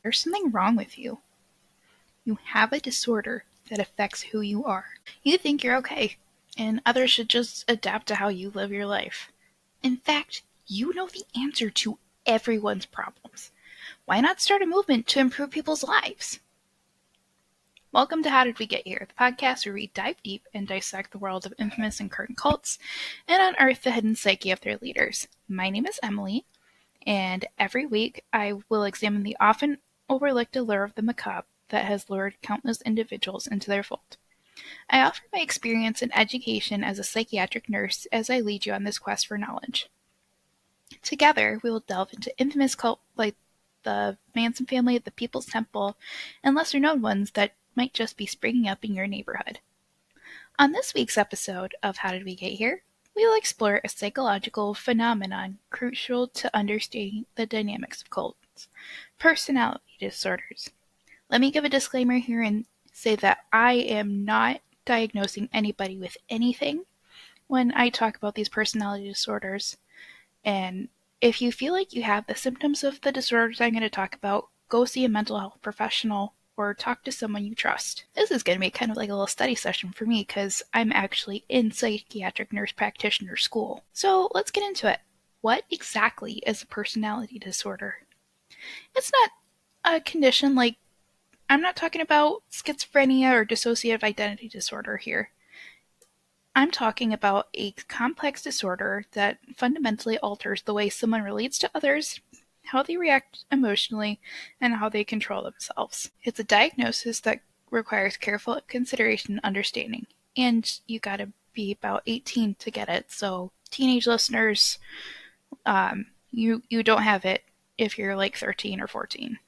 There's something wrong with you. You have a disorder that affects who you are. You think you're okay, and others should just adapt to how you live your life. In fact, you know the answer to everyone's problems. Why not start a movement to improve people's lives? Welcome to How Did We Get Here, the podcast where we dive deep and dissect the world of infamous and current cults and unearth the hidden psyche of their leaders. My name is Emily, and every week I will examine the often overlooked allure of the macabre that has lured countless individuals into their fold. I offer my experience and education as a psychiatric nurse as I lead you on this quest for knowledge. Together, we will delve into infamous cults like the Manson family, the People's Temple, and lesser-known ones that might just be springing up in your neighborhood. On this week's episode of How Did We Get Here, we will explore a psychological phenomenon crucial to understanding the dynamics of cults: personality disorders. Let me give a disclaimer here and say that I am not diagnosing anybody with anything when I talk about these personality disorders. And if you feel like you have the symptoms of the disorders I'm going to talk about, go see a mental health professional or talk to someone you trust. This is going to be kind of like a little study session for me because I'm actually in psychiatric nurse practitioner school. So let's get into it. What exactly is a personality disorder? It's not a condition like, I'm not talking about schizophrenia or dissociative identity disorder here. I'm talking about a complex disorder that fundamentally alters the way someone relates to others, how they react emotionally, and how they control themselves. It's a diagnosis that requires careful consideration and understanding, and you gotta be about 18 to get it, so teenage listeners, you don't have it if you're like 13 or 14.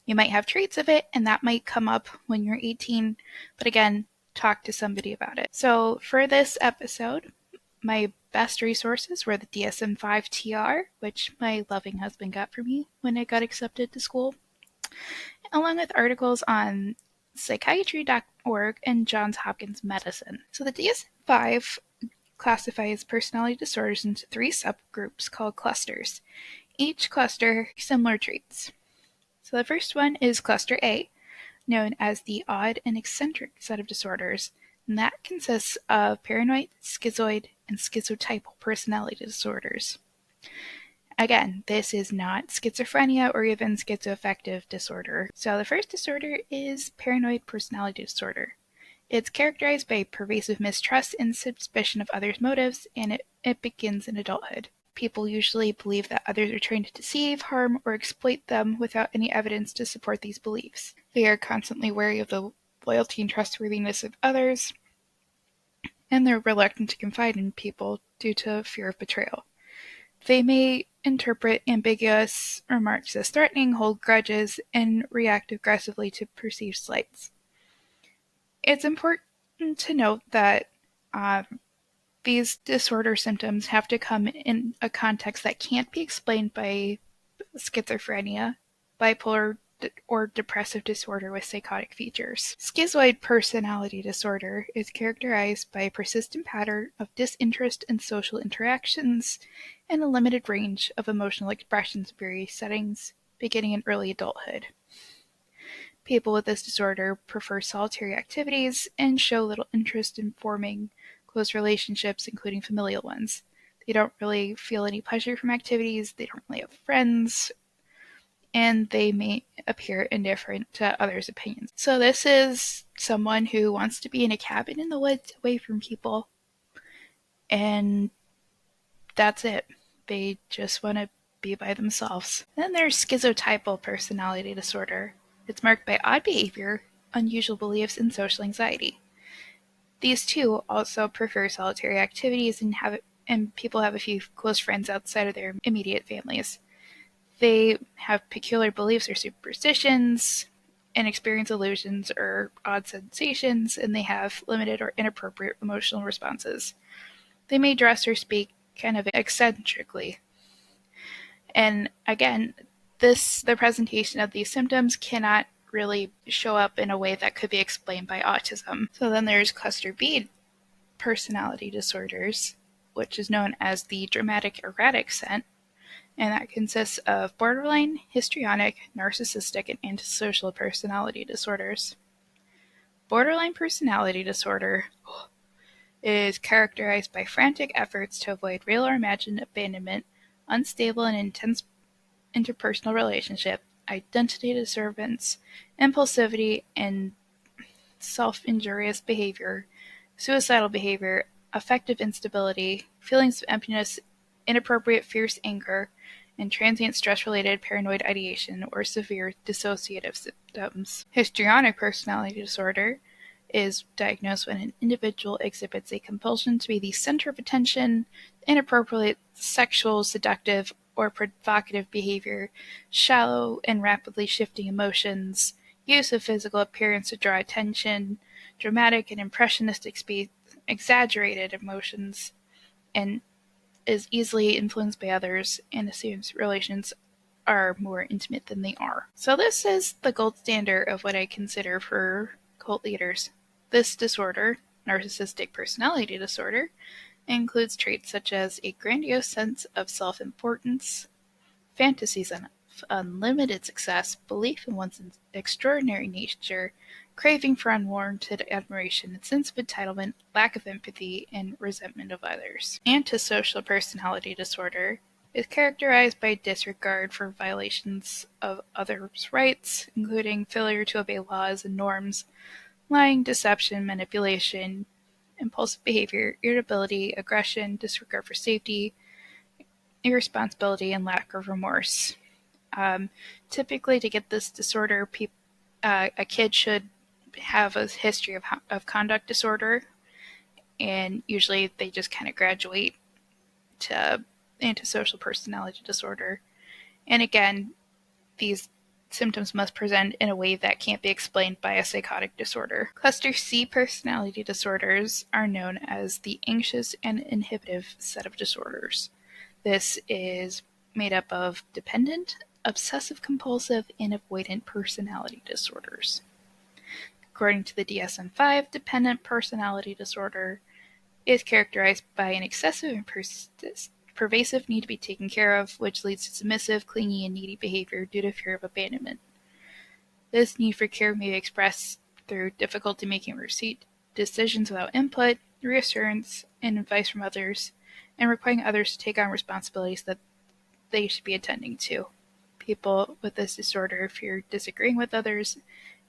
You might have traits of it, and that might come up when you're 18, but again, talk to somebody about it. So for this episode, my best resources were the DSM-5 TR, which my loving husband got for me when I got accepted to school, along with articles on psychiatry.org and Johns Hopkins Medicine. So the DSM-5 classifies personality disorders into 3 subgroups called clusters. Each cluster has similar traits. So the first one is Cluster A, known as the odd and eccentric set of disorders, and that consists of paranoid, schizoid, and schizotypal personality disorders. Again, this is not schizophrenia or even schizoaffective disorder. So the first disorder is paranoid personality disorder. It's characterized by pervasive mistrust and suspicion of others' motives, and it begins in adulthood. People usually believe that others are trying to deceive, harm, or exploit them without any evidence to support these beliefs. They are constantly wary of the loyalty and trustworthiness of others, and they're reluctant to confide in people due to fear of betrayal. They may interpret ambiguous remarks as threatening, hold grudges, and react aggressively to perceived slights. It's important to note that these disorder symptoms have to come in a context that can't be explained by schizophrenia, bipolar, or depressive disorder with psychotic features. Schizoid personality disorder is characterized by a persistent pattern of disinterest in social interactions and a limited range of emotional expressions in various settings, beginning in early adulthood. People with this disorder prefer solitary activities and show little interest in forming close relationships, including familial ones. They don't really feel any pleasure from activities, they don't really have friends, and they may appear indifferent to others' opinions. So this is someone who wants to be in a cabin in the woods away from people, and that's it. They just want to be by themselves. Then there's schizotypal personality disorder. It's marked by odd behavior, unusual beliefs, and social anxiety. These two also prefer solitary activities and people have a few close friends outside of their immediate families. They have peculiar beliefs or superstitions and experience illusions or odd sensations, and they have limited or inappropriate emotional responses. They may dress or speak kind of eccentrically. And again, the presentation of these symptoms cannot really show up in a way that could be explained by autism. So then there's Cluster B personality disorders, which is known as the dramatic erratic set, and that consists of borderline, histrionic, narcissistic, and antisocial personality disorders. Borderline personality disorder is characterized by frantic efforts to avoid real or imagined abandonment, unstable and intense interpersonal relationship, identity disturbance, impulsivity, and self-injurious behavior, suicidal behavior, affective instability, feelings of emptiness, inappropriate fierce anger, and transient stress-related paranoid ideation or severe dissociative symptoms. Histrionic personality disorder is diagnosed when an individual exhibits a compulsion to be the center of attention, inappropriate sexual, seductive, or provocative behavior, shallow and rapidly shifting emotions, use of physical appearance to draw attention, dramatic and impressionistic speech, exaggerated emotions, and is easily influenced by others and assumes relations are more intimate than they are. So this is the gold standard of what I consider for cult leaders. This disorder, narcissistic personality disorder, includes traits such as a grandiose sense of self-importance, fantasies of unlimited success, belief in one's extraordinary nature, craving for unwarranted admiration, sense of entitlement, lack of empathy, and resentment of others. Antisocial personality disorder is characterized by disregard for violations of others' rights, including failure to obey laws and norms, lying, deception, manipulation, impulsive behavior, irritability, aggression, disregard for safety, irresponsibility, and lack of remorse. Typically, to get this disorder, a kid should have a history of conduct disorder, and usually they just kind of graduate to antisocial personality disorder. And again, these symptoms must present in a way that can't be explained by a psychotic disorder. Cluster C personality disorders are known as the anxious and inhibitive set of disorders. This is made up of dependent, obsessive-compulsive, and avoidant personality disorders. According to the DSM-5, dependent personality disorder is characterized by an excessive and pervasive need to be taken care of, which leads to submissive, clingy, and needy behavior due to fear of abandonment. This need for care may be expressed through difficulty making receipt decisions without input, reassurance, and advice from others, and requiring others to take on responsibilities that they should be attending to. People with this disorder fear disagreeing with others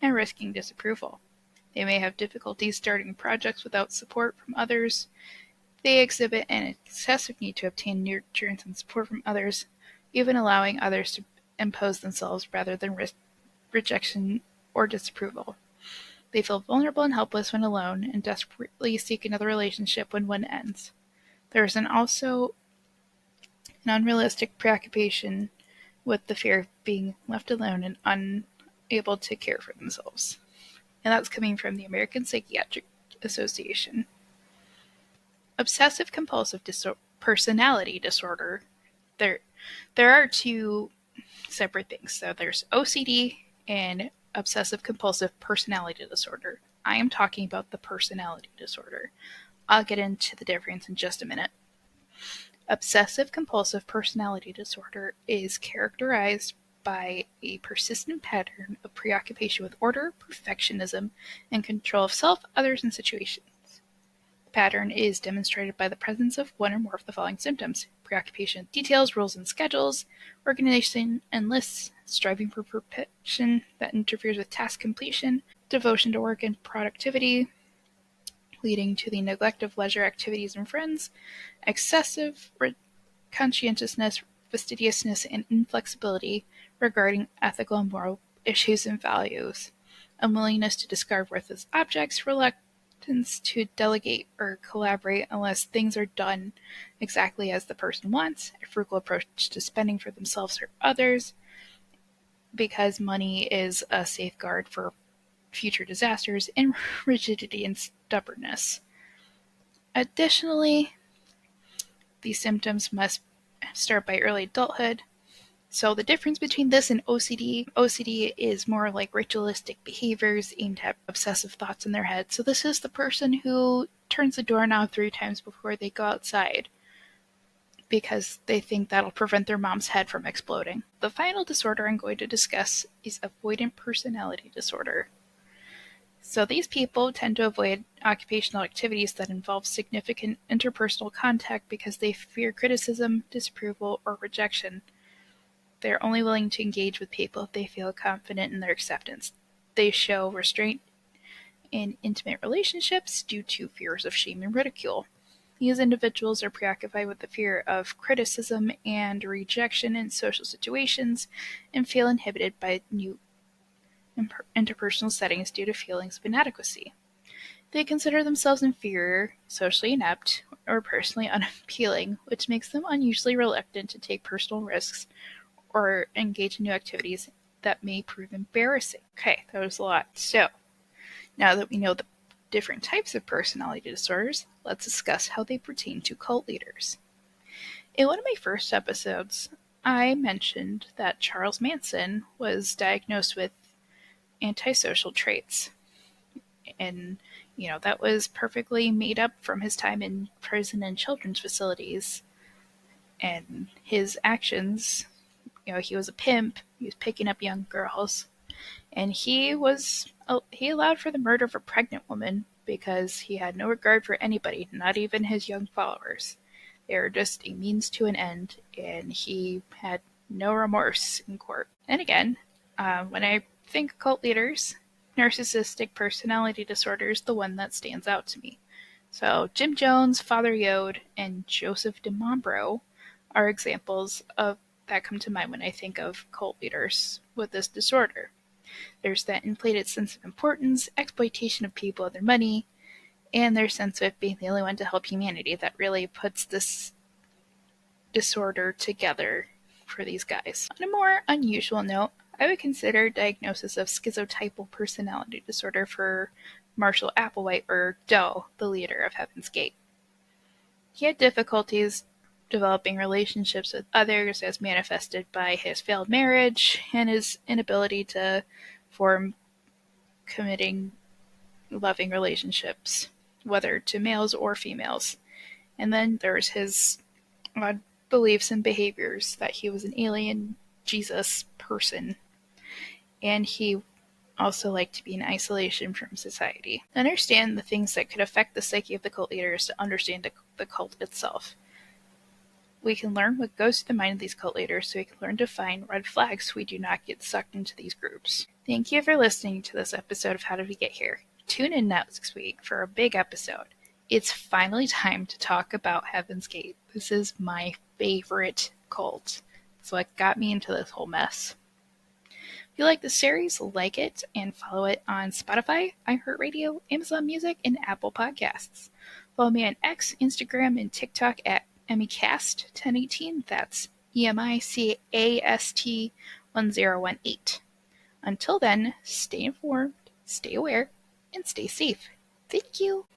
and risking disapproval. They may have difficulties starting projects without support from others. They exhibit an excessive need to obtain nurturance and support from others, even allowing others to impose themselves rather than risk rejection or disapproval. They feel vulnerable and helpless when alone and desperately seek another relationship when one ends. There is also an unrealistic preoccupation with the fear of being left alone and unable to care for themselves. And that's coming from the American Psychiatric Association. Obsessive-compulsive personality disorder. There are two separate things. So there's OCD and obsessive-compulsive personality disorder. I am talking about the personality disorder. I'll get into the difference in just a minute. Obsessive-compulsive personality disorder is characterized by a persistent pattern of preoccupation with order, perfectionism, and control of self, others, and situations. The pattern is demonstrated by the presence of one or more of the following symptoms: preoccupation with details, rules, and schedules, organization and lists, striving for perfection that interferes with task completion, devotion to work and productivity, leading to the neglect of leisure activities and friends, excessive conscientiousness, fastidiousness, and inflexibility regarding ethical and moral issues and values, unwillingness to discard worthless objects, reluctance to delegate or collaborate unless things are done exactly as the person wants, a frugal approach to spending for themselves or others, because money is a safeguard for future disasters, and rigidity and stubbornness. Additionally, these symptoms must start by early adulthood. So the difference between this and OCD is more like ritualistic behaviors aimed at obsessive thoughts in their head. So this is the person who turns the doorknob 3 times before they go outside. because they think that'll prevent their mom's head from exploding. The final disorder I'm going to discuss is avoidant personality disorder. So these people tend to avoid occupational activities that involve significant interpersonal contact because they fear criticism, disapproval, or rejection. They're only willing to engage with people if they feel confident in their acceptance. They show restraint in intimate relationships due to fears of shame and ridicule. These individuals are preoccupied with the fear of criticism and rejection in social situations and feel inhibited by new interpersonal settings due to feelings of inadequacy. They consider themselves inferior, socially inept, or personally unappealing, which makes them unusually reluctant to take personal risks or engage in new activities that may prove embarrassing. Okay, that was a lot. So, now that we know the different types of personality disorders, let's discuss how they pertain to cult leaders. In one of my first episodes, I mentioned that Charles Manson was diagnosed with antisocial traits. And, that was perfectly made up from his time in prison and children's facilities. And his actions, he was a pimp, he was picking up young girls, and he allowed for the murder of a pregnant woman because he had no regard for anybody, not even his young followers. They were just a means to an end, and he had no remorse in court. And again, when I think cult leaders, narcissistic personality disorder is the one that stands out to me. So Jim Jones, Father Yode, and Joseph DeMombro are examples of that come to mind when I think of cult leaders with this disorder. There's that inflated sense of importance, exploitation of people and their money, and their sense of it being the only one to help humanity that really puts this disorder together for these guys. On a more unusual note, I would consider diagnosis of schizotypal personality disorder for Marshall Applewhite, or Doe, the leader of Heaven's Gate. He had difficulties developing relationships with others as manifested by his failed marriage and his inability to form committing, loving relationships, whether to males or females. And then there's his odd beliefs and behaviors that he was an alien Jesus person, and he also liked to be in isolation from society. Understand the things that could affect the psyche of the cult leaders to understand the cult itself. We can learn what goes through the mind of these cult leaders so we can learn to find red flags so we do not get sucked into these groups. Thank you for listening to this episode of How Did We Get Here? Tune in next week for a big episode. It's finally time to talk about Heaven's Gate. This is my favorite cult. It's what got me into this whole mess. If you like the series, like it and follow it on Spotify, iHeartRadio, Amazon Music, and Apple Podcasts. Follow me on X, Instagram, and TikTok at EmiCast1018. That's EMICAST1018. Until then, stay informed, stay aware, and stay safe. Thank you.